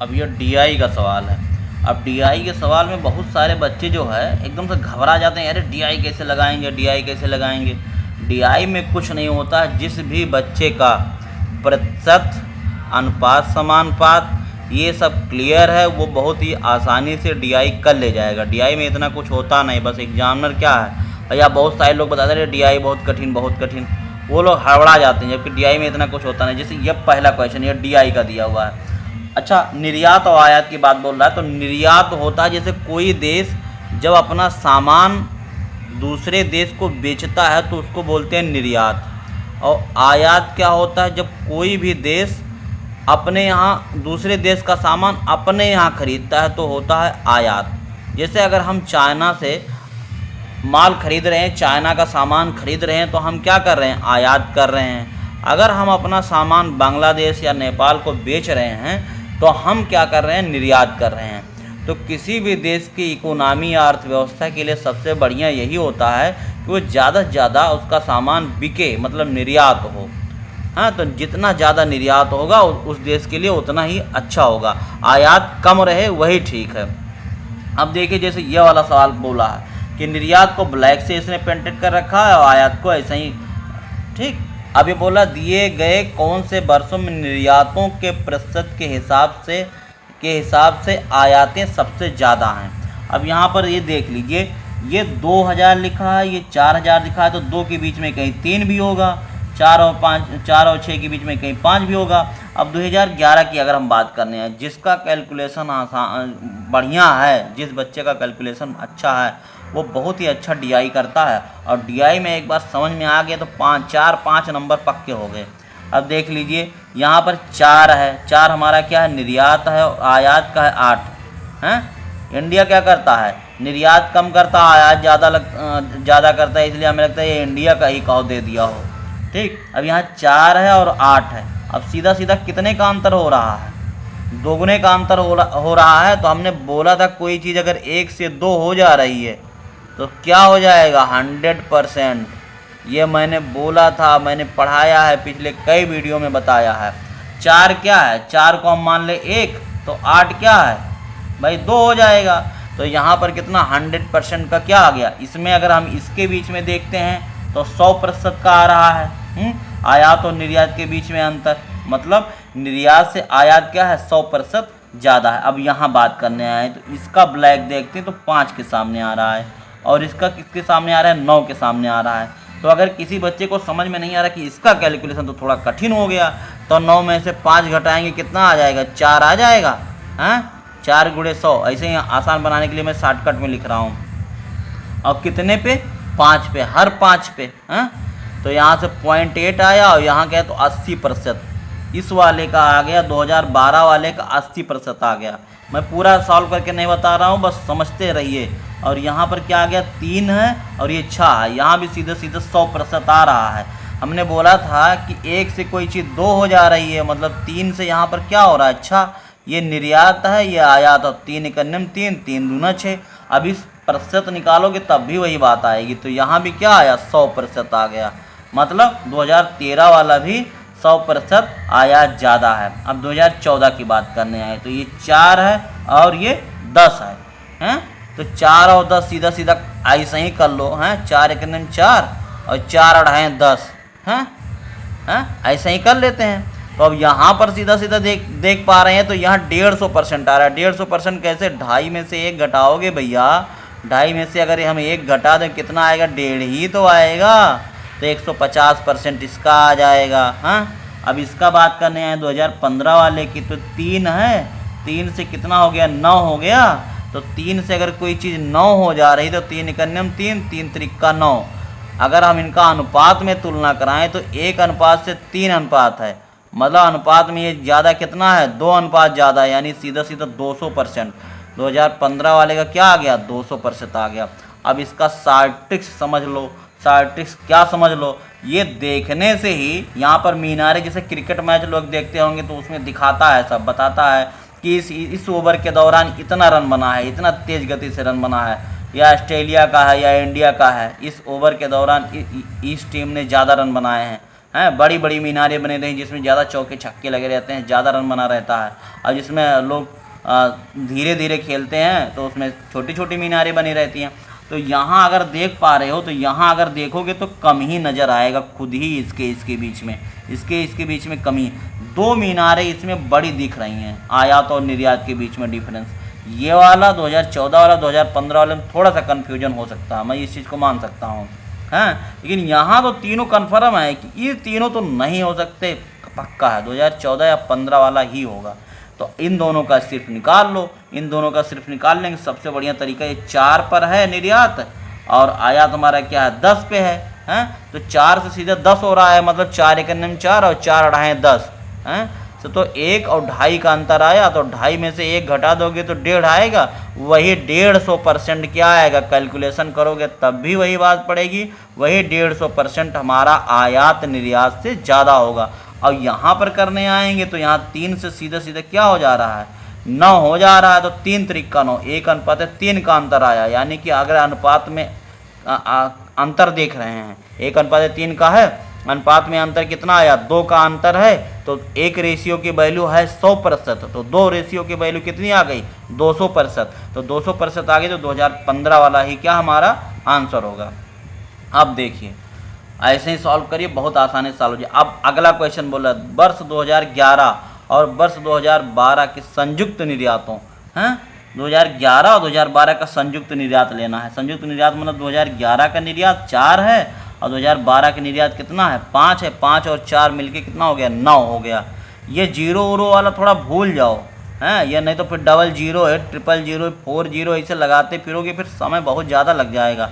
अब ये डीआई का सवाल है। अब डीआई के सवाल में बहुत सारे बच्चे जो है एकदम से घबरा जाते हैं, अरे डीआई कैसे लगाएंगे, डीआई कैसे लगाएंगे। डीआई में कुछ नहीं होता, जिस भी बच्चे का प्रतिशत, अनुपात, समानुपात ये सब क्लियर है वो बहुत ही आसानी से डीआई कर ले जाएगा। डीआई में इतना कुछ होता नहीं, बस एग्जामिनर क्या है, या बहुत सारे लोग बताते हैं डीआई बहुत कठिन बहुत कठिन, वो लोग हड़बड़ा जाते हैं, जबकि डीआई में इतना कुछ होता नहीं। जैसे ये पहला क्वेश्चन ये डीआई का दिया हुआ है। अच्छा, निर्यात और आयात की बात बोल रहा है, तो निर्यात होता है जैसे कोई देश जब अपना सामान दूसरे देश को बेचता है तो उसको बोलते हैं निर्यात। और आयात क्या होता है, जब कोई भी देश अपने यहाँ दूसरे देश का सामान अपने यहाँ खरीदता है तो होता है आयात। जैसे अगर हम चाइना से माल खरीद रहे हैं, चाइना का सामान खरीद रहे हैं, तो हम क्या कर रहे हैं, आयात कर रहे हैं। अगर हम अपना सामान बांग्लादेश या नेपाल को बेच रहे हैं तो हम क्या कर रहे हैं, निर्यात कर रहे हैं। तो किसी भी देश की इकोनॉमी या अर्थव्यवस्था के लिए सबसे बढ़िया यही होता है कि वो ज़्यादा से ज़्यादा उसका सामान बिके, मतलब निर्यात हो। हाँ, तो जितना ज़्यादा निर्यात होगा उस देश के लिए उतना ही अच्छा होगा, आयात कम रहे वही ठीक है। अब देखिए, जैसे ये वाला सवाल बोला है कि निर्यात को ब्लैक से इसने पेंटेड कर रखा है और आयात को ऐसे ही, ठीक। अब ये बोला दिए गए कौन से वर्षों में निर्यातों के प्रतिशत के हिसाब से आयातें सबसे ज़्यादा हैं। अब यहाँ पर ये देख लीजिए, ये 2000 लिखा है, ये 4000 लिखा है, तो 2 के बीच में कहीं 3 भी होगा, 4 और 6 के बीच में कहीं 5 भी होगा। अब 2011 की अगर हम बात करने हैं, जिसका कैलकुलेशन आसान बढ़िया है, जिस बच्चे का कैलकुलेशन अच्छा है वो बहुत ही अच्छा डीआई करता है। और डीआई में एक बार समझ में आ गया तो 5 नंबर पक्के हो गए। अब देख लीजिए, यहाँ पर 4 है, 4 हमारा क्या है, निर्यात है, और आयात का है 8 हैं। इंडिया क्या करता है, निर्यात कम करता है, आयात ज़्यादा करता है, इसलिए हमें लगता है ये इंडिया का ही कहो दे दिया हो, ठीक। अब यहाँ 4 है और 8 है, अब सीधा सीधा कितने का अंतर हो रहा है, दोगुने का अंतर हो रहा है। तो हमने बोला था कोई चीज़ अगर 1 से 2 हो जा रही है तो क्या हो जाएगा, 100%। ये मैंने बोला था, मैंने पढ़ाया है, पिछले कई वीडियो में बताया है। 4 क्या है, 4 को हम मान ले 1, तो 8 क्या है भाई, 2 हो जाएगा। तो यहाँ पर कितना 100% का क्या आ गया। इसमें अगर हम इसके बीच में देखते हैं तो 100% का आ रहा है। आयात और निर्यात के बीच में अंतर, मतलब निर्यात से आयात क्या है, 100% ज़्यादा है। अब यहाँ बात करने आए तो इसका ब्लैक देखते हैं तो 5 के सामने आ रहा है, और इसका किसके सामने आ रहा है, 9 के सामने आ रहा है। तो अगर किसी बच्चे को समझ में नहीं आ रहा कि इसका कैलकुलेशन तो थोड़ा कठिन हो गया, तो 9 में से 5 घटाएंगे कितना आ जाएगा, 4 आ जाएगा। हाँ, 4 × 100, ऐसे ही आसान बनाने के लिए मैं शॉर्टकट में लिख रहा हूँ। और कितने पे, 5 पे, हर 5 पे। हाँ, तो यहाँ से 0.8 आया, और यहाँ क्या है तो 80%। इस वाले का आ गया, 2012 वाले का 80% आ गया। मैं पूरा सॉल्व करके नहीं बता रहा हूँ, बस समझते रहिए। और यहाँ पर क्या आ गया, 3 है और ये 6 है, यहाँ भी सीधे सीधे 100% आ रहा है। हमने बोला था कि 1 से कोई चीज़ 2 हो जा रही है, मतलब 3 से यहाँ पर क्या हो रहा है, अच्छा ये निर्यात है, ये आयात, और 3 × 3, 3 दूना 6। अब इस प्रतिशत निकालोगे तब भी वही बात आएगी। तो यहाँ भी क्या आया, 100% आ गया, मतलब 2013 वाला भी 100% आयात ज़्यादा है। अब 2014 की बात करने आए तो ये 4 है और ये 10 है, हैं। तो 4 और 10 सीधा सीधा ऐसे ही कर लो, हैं। 4 × 4 और 4 × 2 10, हैं, ऐसे ही कर लेते हैं। तो अब यहाँ पर सीधा सीधा देख पा रहे हैं, तो यहाँ 150% आ रहा है। 150% कैसे, 2.5 में से 1 घटाओगे भैया, 2.5 में से अगर हम 1 घटा दें कितना आएगा, 1.5 ही तो आएगा। तो 150% इसका आ जाएगा। हाँ, अब इसका बात करने आए 2015 वाले की, तो 3 है, 3 से कितना हो गया, 9 हो गया। तो 3 से अगर कोई चीज़ 9 हो जा रही तो 3 × 3, 3 × 9। अगर हम इनका अनुपात में तुलना कराएं तो 1 अनुपात से 3 अनुपात है, मतलब अनुपात में ये ज़्यादा कितना है, 2 अनुपात ज़्यादा, यानी सीधा सीधा 200%। 2015 वाले का क्या आ गया, 200% आ गया। अब इसका स्टैटिस्टिक्स समझ लो, स्टैटिस्टिक्स क्या समझ लो, ये देखने से ही यहाँ पर मीनारे, जैसे क्रिकेट मैच लोग देखते होंगे तो उसमें दिखाता है, सब बताता है कि इस ओवर के दौरान इतना रन बना है, इतना तेज़ गति से रन बना है, या ऑस्ट्रेलिया का है या इंडिया का है, इस ओवर के दौरान इस टीम ने ज़्यादा रन बनाए हैं। हैं, बड़ी बड़ी मीनारें बने रही जिसमें ज़्यादा चौके छक्के लगे रहते हैं, ज़्यादा रन बना रहता है। और जिसमें लोग धीरे धीरे खेलते हैं तो उसमें छोटी छोटी मीनारें बनी रहती हैं। तो यहाँ अगर देख पा रहे हो तो यहाँ अगर देखोगे तो कम ही नज़र आएगा, खुद ही इसके बीच में, इसके बीच में कमी। दो मीनारें इसमें बड़ी दिख रही हैं, आयात और निर्यात के बीच में डिफरेंस। ये वाला 2014 वाला 2015 वाले में थोड़ा सा कन्फ्यूजन हो सकता है, मैं इस चीज़ को मान सकता हूँ, हैं। लेकिन यहाँ तो तीनों कन्फर्म है कि ये तीनों तो नहीं हो सकते, पक्का है 2014 या 15 वाला ही होगा। तो इन दोनों का सिर्फ निकाल लो, इन दोनों का सिर्फ निकाल लेंगे। सबसे बढ़िया तरीका ये 4 पर है निर्यात और आयात हमारा क्या है 10 पे है, हैं। तो 4 से सीधा 10 हो रहा है, मतलब 4 एक 4 और 4 अढ़ाई 10, हैं। तो 1 और 2.5 का अंतर आया, तो 2.5 में से 1 घटा दोगे तो 1.5 आएगा, वही 150% क्या आएगा, कैलकुलेशन करोगे तब भी वही बात पड़ेगी, वही 150% हमारा आयात निर्यात से ज़्यादा होगा। और यहाँ पर करने आएंगे तो यहाँ 3 से सीधे सीधे क्या हो जा रहा है 9 हो जा रहा है, तो 3 त्रिका 9, 1:3 का अंतर आया। यानी कि अगर अनुपात में अंतर देख रहे हैं 1:3 का है, अनुपात में अंतर कितना आया 2 का अंतर है, तो 1 रेशियो की वैल्यू है 100%, तो 2 रेशियो की वैल्यू कितनी आ गई 200%, तो 200% आ गई, तो 2015 वाला ही क्या हमारा आंसर होगा। अब देखिए ऐसे ही सॉल्व करिए, बहुत आसानी से सॉल्व हो जाए। अब अगला क्वेश्चन बोला वर्ष 2011 और वर्ष 2012 के संयुक्त निर्यातों, हैं 2011 और 2012 का संयुक्त निर्यात लेना है। संयुक्त निर्यात मतलब 2011 का निर्यात 4 है और 2012 का निर्यात कितना है 5 है, 5 और 4 मिलके कितना हो गया 9 हो गया। ये 0 उरो वाला थोड़ा भूल जाओ, हैं, ये नहीं तो फिर 00 है, 000 40 ऐसे लगाते फिरोगे फिर समय बहुत ज़्यादा लग जाएगा।